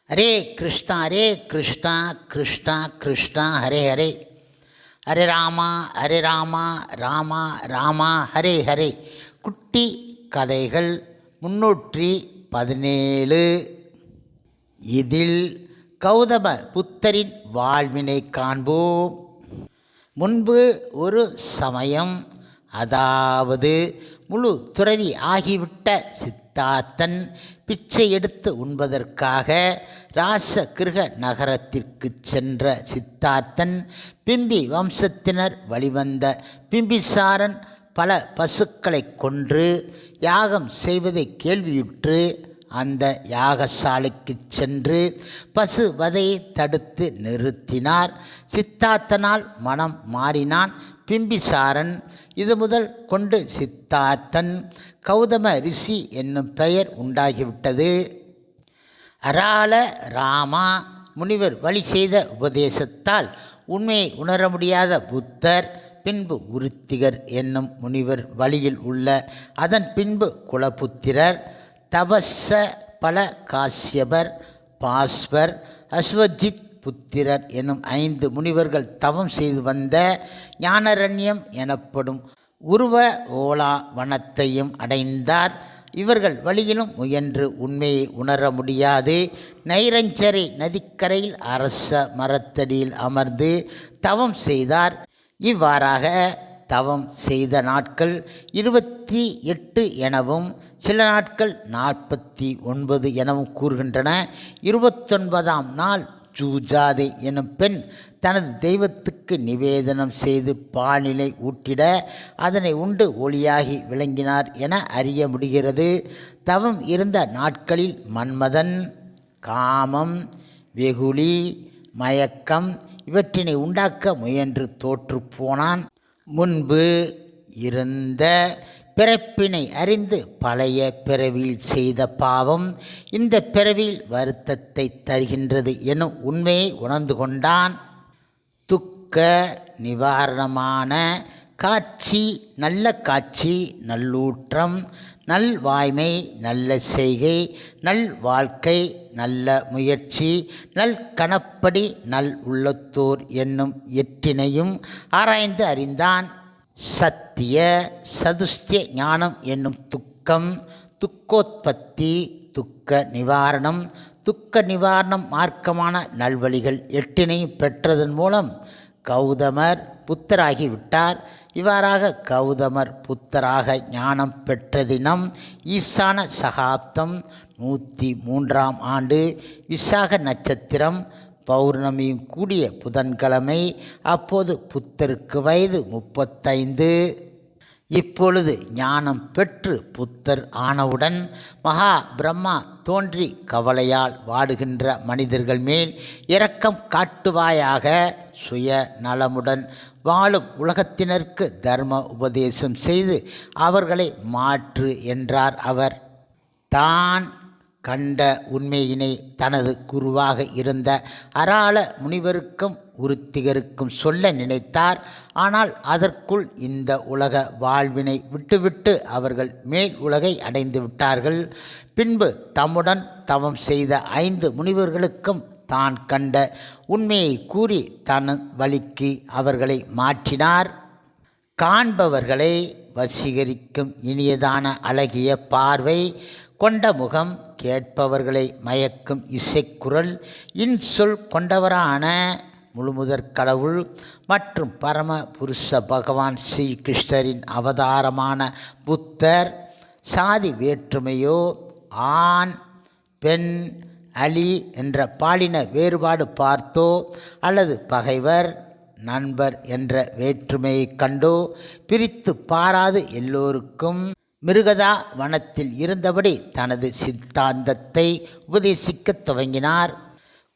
ஹரே கிருஷ்ணா கிருஷ்ணா கிருஷ்ணா ஹரே ஹரே, ஹரே ராமா ராமா ராமா ஹரே ஹரே. குட்டி கதைகள் 317. இதில் கௌதம புத்தரின் வாழ்வினை காண்போம். முன்பு ஒரு சமயம், அதாவது முழு துறவி ஆகிவிட்ட சித்தார்த்தன் பிச்சை எடுத்து உண்பதற்காக ராசகிருக நகரத்திற்கு சென்ற சித்தார்த்தன் பிம்பி வம்சத்தினர் வழிவந்த பிம்பிசாரன் பல பசுக்களை கொன்று யாகம் செய்வதை கேள்வியுற்று அந்த யாகசாலைக்கு சென்று பசு வதையை தடுத்து நிறுத்தினார். சித்தார்த்தனால் மனம் மாறினான் பிம்பிசாரன். இது முதல் கொண்டு சித்தார்த்தன் கௌதம ரிஷி என்னும் பெயர் உண்டாகிவிட்டது. அரால ராமா முனிவர் வழி செய்த உபதேசத்தால் உண்மையை உணர முடியாத புத்தர் பின்பு உருத்திகர் என்னும் முனிவர் வழியில் உள்ள அதன் பின்பு குலபுத்திரர் தபஸ்ஸ பல காசியபர் பாஸ்வர் அஸ்வஜித் புத்திரர் என்னும் 5 முனிவர்கள் தவம் செய்து வந்த ஞானரண்யம் எனப்படும் உருவ ஓலா வனத்தையும் அடைந்தார். இவர்கள் வழியிலும் முயன்று உண்மையை உணர முடியாது நைரஞ்சரை நதிக்கரையில் அரச மரத்தடியில் அமர்ந்து தவம் செய்தார். இவ்வாறாக தவம் செய்த நாட்கள் 28 எனவும் சில நாட்கள் 49 எனவும் கூறுகின்றன. 29ஆம் நாள் ஜூஜாதை எனும் பெண் தனது தெய்வத்துக்கு நிவேதனம் செய்து பாலினை ஊட்டிட அதனை உண்டு ஒளியாகி விளங்கினார் என அறிய முடிகிறது. தவம் இருந்த நாட்களில் மன்மதன் காமம், வெகுளி, மயக்கம் இவற்றினை உண்டாக்க முயன்று தோற்று போனான். முன்பு இருந்த பிறப்பினை அறிந்து பழைய பிறவியில் செய்த பாவம் இந்த பிறவியில் வருத்தத்தை தருகின்றது எனும் உண்மையை உணர்ந்து கொண்டான். துக்க நிவாரணமான காட்சி, நல்ல காட்சி, நல்லூற்றம், நல்வாய்மை, நல்ல செய்கை, நல் வாழ்க்கை, நல்ல முயற்சி, நல் கணப்படி, நல் உள்ளத்தோர் என்னும் 8னையும் ஆராய்ந்து அறிந்தான். சத்திய சதுஷ்டிய ஞானம் என்னும் துக்கம், துக்கோத்பத்தி, துக்க நிவாரணம், துக்க நிவாரணம் மார்க்கமான நல்வழிகள் 8னையும் பெற்றதன் மூலம் கௌதமர் புத்தராகிவிட்டார். இவ்வாறாக கௌதமர் புத்தராக ஞானம் பெற்ற தினம் ஈசான சகாப்தம் 103ஆம் ஆண்டு விசாக நட்சத்திரம் பௌர்ணமியும் கூடிய புதன்கிழமை. அப்போது புத்தருக்கு வயது 35. இப்பொழுது ஞானம் பெற்று புத்தர் ஆனவுடன் மகா பிரம்மா தோன்றி கவலையால் வாடுகின்ற மனிதர்கள் மேல் இரக்கம் காட்டுவாயாக. சுய நலமுடன் வாழும் உலகத்தினருக்கு தர்ம உபதேசம் செய்து அவர்களை மாற்று என்றார் அவர். தான் கண்ட உண்மையினை தனது குருவாக இருந்த அரால முனிவருக்கும் உருத்திகருக்கும் சொல்ல நினைத்தார். ஆனால் அதற்குள் இந்த உலக வாழ்வினை விட்டுவிட்டு அவர்கள் மேல் உலகை அடைந்து விட்டார்கள். பின்பு தம்முடன் தவம் செய்த 5 முனிவர்களுக்கும் தான் கண்ட உண்மையை கூறி தன் வழிக்கு அவர்களை மாற்றினார். காண்பவர்களை வசீகரிக்கும் இனியதான அழகிய பார்வை கொண்ட முகம், கேட்பவர்களை மயக்கும் இசைக்குரல், இன்சொல் கொண்டவரான முழுமுதற் கடவுள் மற்றும் பரம புருஷ பகவான் ஸ்ரீ கிருஷ்ணரின் அவதாரமான புத்தர். சாதி வேற்றுமையோ, ஆண் பெண் அலி என்ற பாலின வேறுபாடு பார்த்தோ அல்லது பகைவர் நண்பர் என்ற வேற்றுமையை கண்டோ பிரித்து பாராது எல்லோருக்கும் மிருகதா வனத்தில் இருந்தபடி தனது சித்தாந்தத்தை உபதேசிக்கத் துவங்கினார்.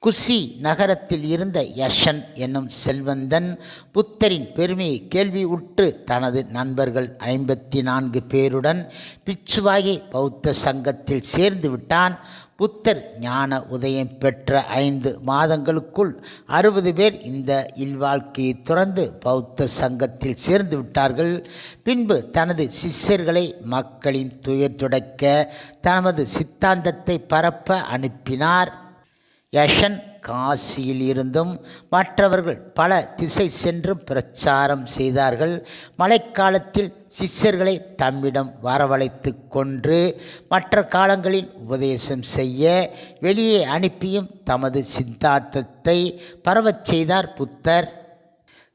குஷி நகரத்தில் இருந்த யஷன் என்னும் செல்வந்தன் புத்தரின் பெருமையை கேள்வியுற்று தனது நண்பர்கள் 54 பேருடன் பிட்சுவாகி பௌத்த சங்கத்தில் சேர்ந்து விட்டான். புத்தர் ஞான உதயம் பெற்ற 5 மாதங்களுக்குள் 60 பேர் இந்த இல்வாழ்க்கையை துறந்து பௌத்த சங்கத்தில் சேர்ந்து விட்டார்கள். பின்பு தனது சிஷ்யர்களை மக்களின் துயர் துடைக்க தனது சித்தாந்தத்தை பரப்ப அனுப்பினார். யஷன் காசியில் இருந்தும் மற்றவர்கள் பல திசை சென்றும் பிரச்சாரம் செய்தார்கள். மழைக்காலத்தில் சிஷ்யர்களை தம்மிடம் வரவழைத்து கொன்று மற்ற காலங்களில் உபதேசம் செய்ய வெளியே அனுப்பியும் தமது சித்தாந்தத்தை பரவச் செய்தார் புத்தர்.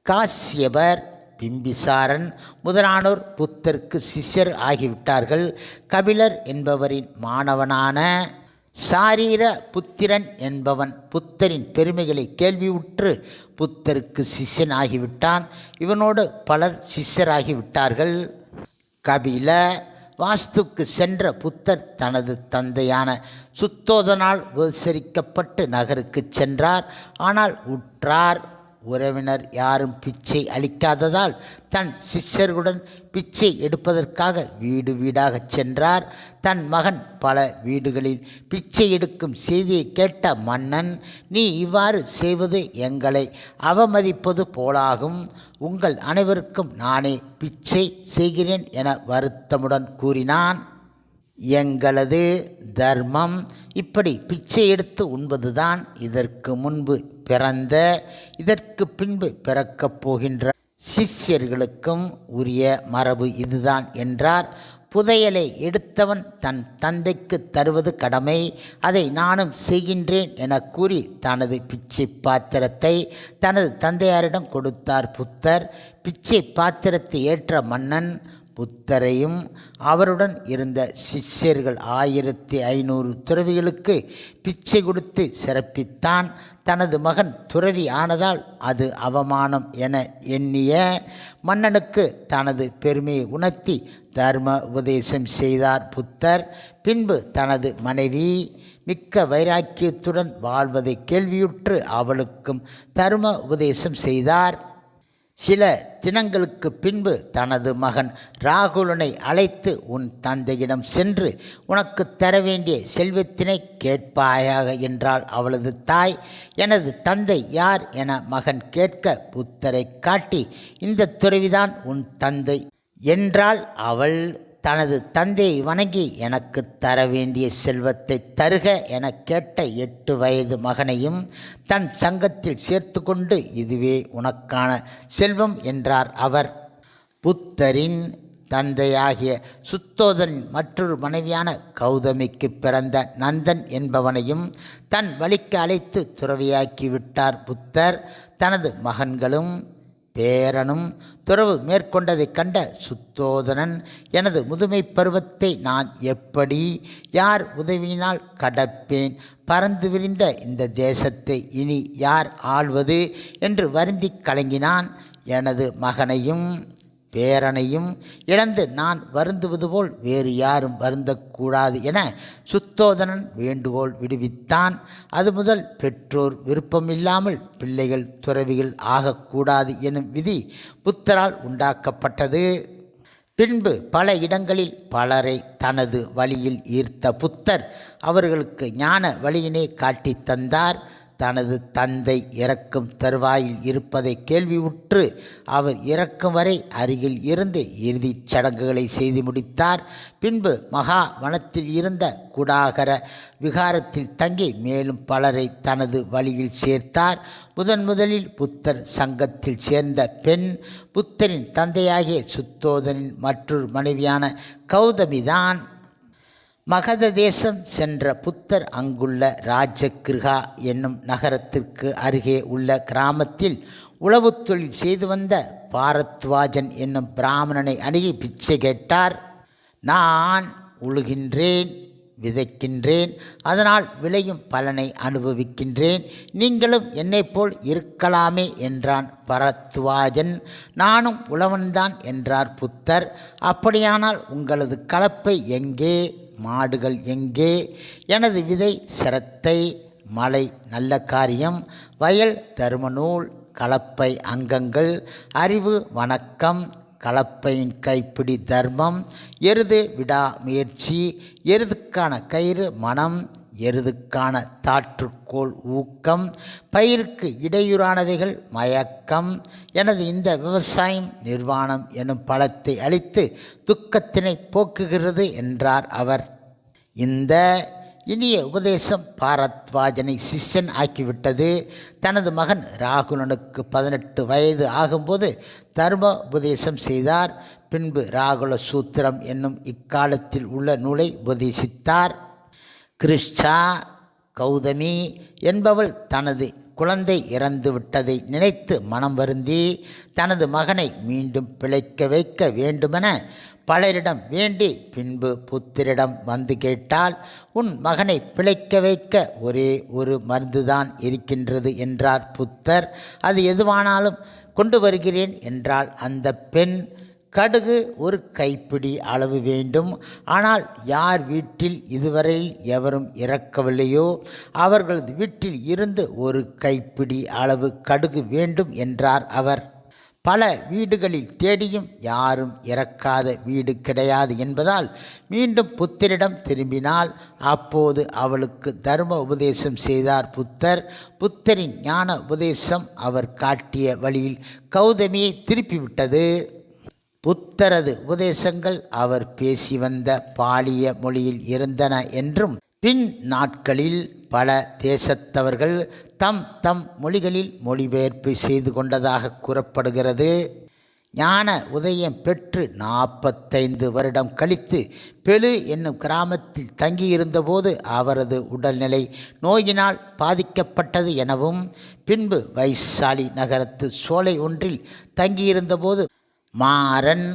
காசியபர், பிம்பிசாரன் முதலானோர் புத்தருக்கு சிஷ்யர் ஆகிவிட்டார்கள். கபிலர் என்பவரின் மாணவனான சாரீர புத்திரன் என்பவன் புத்தரின் பெருமைகளை கேள்வியுற்று புத்தருக்கு சிஷ்யன் ஆகிவிட்டான். இவனோடு பலர் சிஷ்யராகிவிட்டார்கள். கபில வாஸ்துக்கு சென்ற புத்தர் தனது தந்தையான சுத்தோதனால் உபசரிக்கப்பட்டு நகருக்கு சென்றார். ஆனால் உற்றார் உறவினர் யாரும் பிச்சை அளிக்காததால் தன் சிஷ்யர்களுடன் பிச்சை எடுப்பதற்காக வீடு வீடாகச் சென்றார். தன் மகன் பல வீடுகளில் பிச்சை எடுக்கும் செய்தியை கேட்ட மன்னன், நீ இவ்வாறு செய்வது எங்களை அவமதிப்பது போலாகும். உங்கள் அனைவருக்கும் நானே பிச்சை செய்கிறேன் என வருத்தமுடன் கூறினான். எங்களது தர்மம் இப்படி பிச்சை எடுத்து உண்பதுதான். இதற்கு முன்பு பிறந்த, இதற்கு பின்பு பிறக்கப் போகின்ற சிஷ்யர்களுக்கும் உரிய மரபு இதுதான் என்றார். புதையலை எடுத்தவன் தன் தந்தைக்கு தருவது கடமை, அதை நானும் செய்கின்றேன் என கூறி தனது பிச்சை பாத்திரத்தை தனது தந்தையாரிடம் கொடுத்தார் புத்தர். பிச்சை பாத்திரத்தை ஏற்ற மன்னன் புத்தரையும் அவருடன் இருந்த சிஷ்யர்கள் 1500 துறவிகளுக்கு பிச்சை கொடுத்து சிறப்பித்தான். தனது மகன் துறவி ஆனதால் அது அவமானம் என எண்ணிய மன்னனுக்கு தனது பெருமையை உணர்த்தி தர்ம உபதேசம் செய்தார் புத்தர். பின்பு தனது மனைவி மிக்க வைராக்கியத்துடன் வாழ்வதை கேள்வியுற்று அவளுக்கும் தர்ம உபதேசம் செய்தார். சில தினங்களுக்கு பின்பு தனது மகன் ராகுலனை அழைத்து, உன் தந்தையிடம் சென்று உனக்கு தர வேண்டிய செல்வத்தினை கேட்பாயாக என்றாள் அவளது தாய். எனது தந்தை யார் என மகன் கேட்க புத்தரை காட்டி, இந்த துறவிதான் உன் தந்தை என்றாள் அவள். தனது தந்தையை வணங்கி எனக்கு தர வேண்டிய செல்வத்தை தருக என கேட்ட 8 வயது மகனையும் தன் சங்கத்தில் சேர்த்து கொண்டு, இதுவே உனக்கான செல்வம் என்றார் அவர். புத்தரின் தந்தையாகிய சுத்தோதனின் மற்றொரு மனைவியான கௌதமிக்கு பிறந்த நந்தன் என்பவனையும் தன் வழிக்கு அழைத்து துறவியாக்கி விட்டார் புத்தர். தனது மகன்களும் பேரனும் துறவு மேற்கொண்டதைக் கண்ட சுத்தோதனன், எனது முதுமை பருவத்தை நான் எப்படி யார் உதவியினால் கடப்பேன்? பறந்து விரிந்த இந்த தேசத்தை இனி யார் ஆள்வது என்று வருந்தி கலங்கினான். எனது மகனையும் பேரனையும் இழந்து நான் வருந்துவது போல் வேறு யாரும் வருந்தக்கூடாது என சுத்தோதனன் வேண்டுகோள் விடுவித்தான். அது முதல் பெற்றோர் விருப்பமில்லாமல் பிள்ளைகள் துறவிகள் ஆகக்கூடாது எனும் விதி புத்தரால் உண்டாக்கப்பட்டது. பின்பு பல இடங்களில் பலரை தனது வழியில் ஈர்த்த புத்தர் அவர்களுக்கு ஞான வழியினை காட்டி தந்தார். தனது தந்தை இறக்கும் தருவாயில் இருப்பதை கேள்வியுற்று அவர் இறக்கும் வரை அருகில் இருந்து இறுதிச் சடங்குகளை செய்து முடித்தார். பின்பு மகா வனத்தில் இருந்த குடாகர விகாரத்தில் தங்கி மேலும் பலரை தனது வழியில் சேர்த்தார். முதலில் புத்தர் சங்கத்தில் சேர்ந்த பெண் புத்தரின் தந்தையாகிய சுத்தோதனின் மற்றொரு மனைவியான கௌதமிதான். மகத தேசம் சென்ற புத்தர் அங்குள்ள ராஜகிருஹா என்னும் நகரத்திற்கு அருகே உள்ள கிராமத்தில் உழவு தொழில் செய்து வந்த பாரத்வாஜன் என்னும் பிராமணனை அணுகி பிச்சை கேட்டார். நான் உழுகின்றேன், விதைக்கின்றேன், அதனால் விளையும் பலனை அனுபவிக்கின்றேன். நீங்களும் என்னைப் போல் இருக்கலாமே என்றான் பரத்வாஜன். நானும் உழவன்தான் என்றார் புத்தர். அப்படியானால் உங்களது கலப்பை எங்கே? மாடுகள் எங்கே? எனது விதை சிரத்தை, மழை நல்ல காரியம், வயல் தருமநூல், கலப்பை அங்கங்கள், அறிவு வணக்கம், கலப்பையின் கைப்பிடி தர்மம், எருது விடாமுயற்சி, எருதுக்கான கயிறு மனம், எருதுக்கான தாற்றுக்கோள் ஊக்கம், பயிருக்கு இடையூறானவைகள் மயக்கம். எனது இந்த விவசாயம் நிர்வாணம் எனும் பழத்தை அளித்து துக்கத்தினை போக்குகிறது என்றார் அவர். இந்த இனிய உபதேசம் பாரத்வாஜனை சிஷ்யன் ஆக்கிவிட்டது. தனது மகன் ராகுலனுக்கு 18 வயது ஆகும்போது தர்ம உபதேசம் செய்தார். பின்பு ராகுல சூத்திரம் என்னும் இக்காலத்தில் உள்ள நூலை உபதேசித்தார். கிருஷ்ணா கௌதமி என்பவள் தனது குழந்தை இறந்து விட்டதை நினைத்து மனம் வருந்தி தனது மகனை மீண்டும் பிழைக்க வைக்க வேண்டுமென பலரிடம் வேண்டி பின்பு புத்தரிடம் வந்து கேட்டால், உன் மகனை பிழைக்க வைக்க ஒரே ஒரு மருந்துதான் இருக்கின்றது என்றார் புத்தர். அது எதுவானாலும் கொண்டு வருகிறேன் என்றால் அந்த பெண், கடுகு ஒரு கைப்பிடி அளவு வேண்டும். ஆனால் யார் வீட்டில் இதுவரையில் எவரும் இறக்கவில்லையோ அவர்களது வீட்டில் இருந்து ஒரு கைப்பிடி அளவு கடுகு வேண்டும் என்றார் அவர். பல வீடுகளில் தேடியும் யாரும் இறக்காத வீடு கிடையாது என்பதால் மீண்டும் புத்தரிடம் திரும்பினாள். அப்போது அவளுக்கு தர்ம உபதேசம் செய்தார் புத்தர். புத்தரின் ஞான உபதேசம் அவர் காட்டிய வழியில் கௌதமியை திருப்பிவிட்டது. புத்தரது உபதேசங்கள் அவர் பேசி வந்த பாலிய மொழியில் இருந்தன என்றும் பின் நாட்களில் பல தேசத்தவர்கள் தம் தம் மொழிகளில் மொழிபெயர்ப்பு செய்து கொண்டதாக கூறப்படுகிறது. ஞான உதயம் பெற்று 45 வருடம் கழித்து பெலு என்னும் கிராமத்தில் தங்கியிருந்தபோது அவரது உடல்நிலை நோயினால் பாதிக்கப்பட்டது எனவும், பின்பு வைசாலி நகரத்து சோலை ஒன்றில் தங்கியிருந்தபோது மாறன்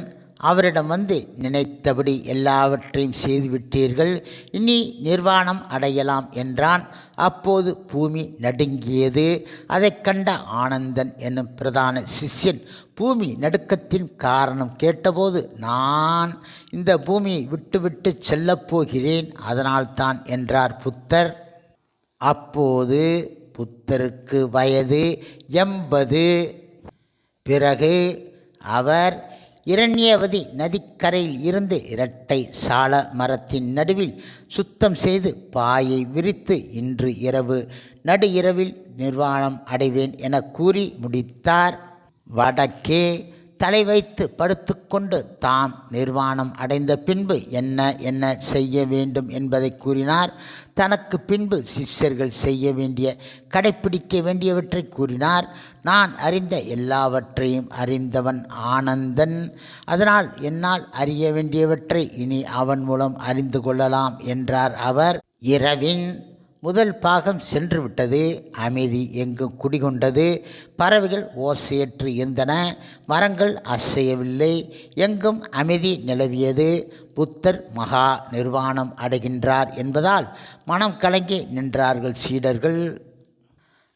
அவரிடம் வந்து, நினைத்தபடி எல்லாவற்றையும் செய்துவிட்டீர்கள், இனி நிர்வாணம் அடையலாம் என்றான். அப்போது பூமி நடுங்கியது. அதை கண்ட ஆனந்தன் என்னும் பிரதான சிஷ்யன் பூமி நடுக்கத்தின் காரணம் கேட்டபோது, நான் இந்த பூமியை விட்டுவிட்டு செல்லப்போகிறேன், அதனால்தான் என்றார் புத்தர். அப்போது புத்தருக்கு வயது 80. பிறகு அவர் இரண்யவதி நதிக்கரையில் இருந்து இரட்டை சால மரத்தின் நடுவில் சுத்தம் செய்து பாயை விரித்து, இன்று இரவு நடு இரவில் நிர்வாணம் அடைவேன் என கூறி முடித்தார். வடக்கே தலை வைத்து படுத்துக்கொண்டு தாம் நிர்வாணம் அடைந்த பின்பு என்ன என்ன செய்ய வேண்டும் என்பதை கூறினார். தனக்கு பின்பு சிஷ்யர்கள் செய்ய வேண்டிய கடைப்பிடிக்க வேண்டியவற்றை கூறினார். நான் அறிந்த எல்லாவற்றையும் அறிந்தவன் ஆனந்தன், அதனால் என்னால் அறிய வேண்டியவற்றை இனி அவன் மூலம் அறிந்து கொள்ளலாம் என்றார் அவர். இரவின் முதல் பாகம் சென்று விட்டது. அமைதி எங்கும் குடிகொண்டது. பறவைகள் ஓசையற்று இருந்தன. மரங்கள் அசையவில்லை. எங்கும் அமைதி நிலவியது. புத்தர் மகா நிர்வாணம் அடைகின்றார் என்பதால் மனம் கலங்கி நின்றார்கள் சீடர்கள்.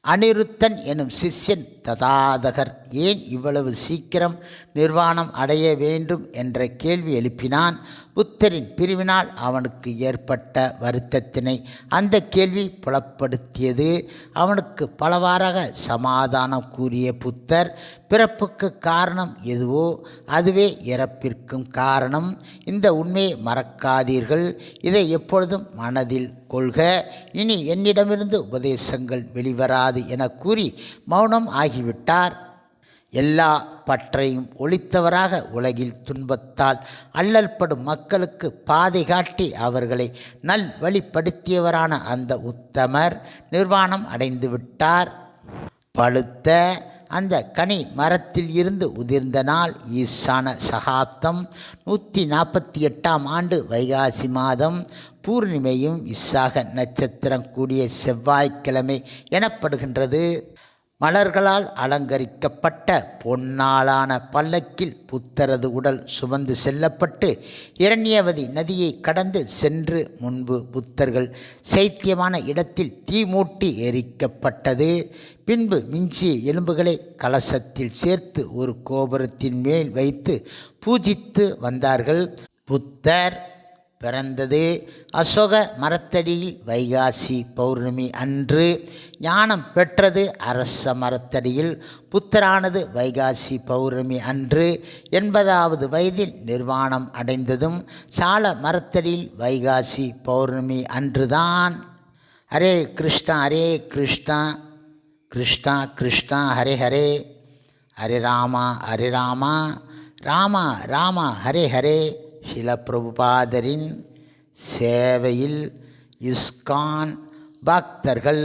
அனிருத்தன் எனும் சிஷ்யன் ததாதகர் ஏன் இவ்வளவு சீக்கிரம் நிர்வாணம் அடைய வேண்டும் என்ற கேள்வி எழுப்பினான். புத்தரின் பிரிவினால் அவனுக்கு ஏற்பட்ட வருத்தத்தினை அந்த கேள்வி புலப்படுத்தியது. அவனுக்கு பலவாறாக சமாதானம் கூறிய புத்தர், பிறப்புக்கு காரணம் எதுவோ அதுவே இறப்பிற்கும் காரணம். இந்த உண்மையை மறக்காதீர்கள். இதை எப்பொழுதும் மனதில் கொள்க. இனி என்னிடமிருந்து உபதேசங்கள் வெளிவராது என கூறி மௌனம் ஆகிவிட்டார். எல்லா பற்றையும் ஒழித்தவராக உலகில் துன்பத்தால் அல்லல்படும் மக்களுக்கு பாதை காட்டி அவர்களை நல்வழிப்படுத்தியவரான அந்த உத்தமர் நிர்வாணம் அடைந்து விட்டார். பழுத்த அந்த கனி மரத்தில் இருந்து உதிர்ந்த நாள் ஈசான சகாப்தம் 148ஆம் ஆண்டு வைகாசி மாதம் பூர்ணிமையும் விசாக நட்சத்திரம் கூடிய செவ்வாய்க்கிழமை எனப்படுகின்றது. மலர்களால் அலங்கரிக்கப்பட்ட பொன்னாலான பல்லக்கில் புத்தரது உடல் சுமந்து செல்லப்பட்டு இரண்யவதி நதியை கடந்து சென்று முன்பு புத்தர்கள் சைத்தியமான இடத்தில் தீ மூட்டி எரிக்கப்பட்டது. பின்பு மிஞ்சிய எலும்புகளை கலசத்தில் சேர்த்து ஒரு கோபுரத்தின் மேல் வைத்து பூஜித்து வந்தார்கள். புத்தர் பிறந்தது அசோக மரத்தடியில் வைகாசி பௌர்ணமி அன்று. ஞானம் பெற்றது அரச மரத்தடியில். புத்தரானது வைகாசி பௌர்ணமி அன்று. 80வது வயதில் நிர்வாணம் அடைந்ததும் சால மரத்தடியில் வைகாசி பௌர்ணமி அன்றுதான். ஹரே கிருஷ்ணா ஹரே கிருஷ்ணா கிருஷ்ணா கிருஷ்ணா ஹரே ஹரே, ஹரே ராமா ராமா ராமா ஹரே ஹரே. ஷில பிரபுபாதரின் சேவையில் இஸ்கான் பக்தர்கள்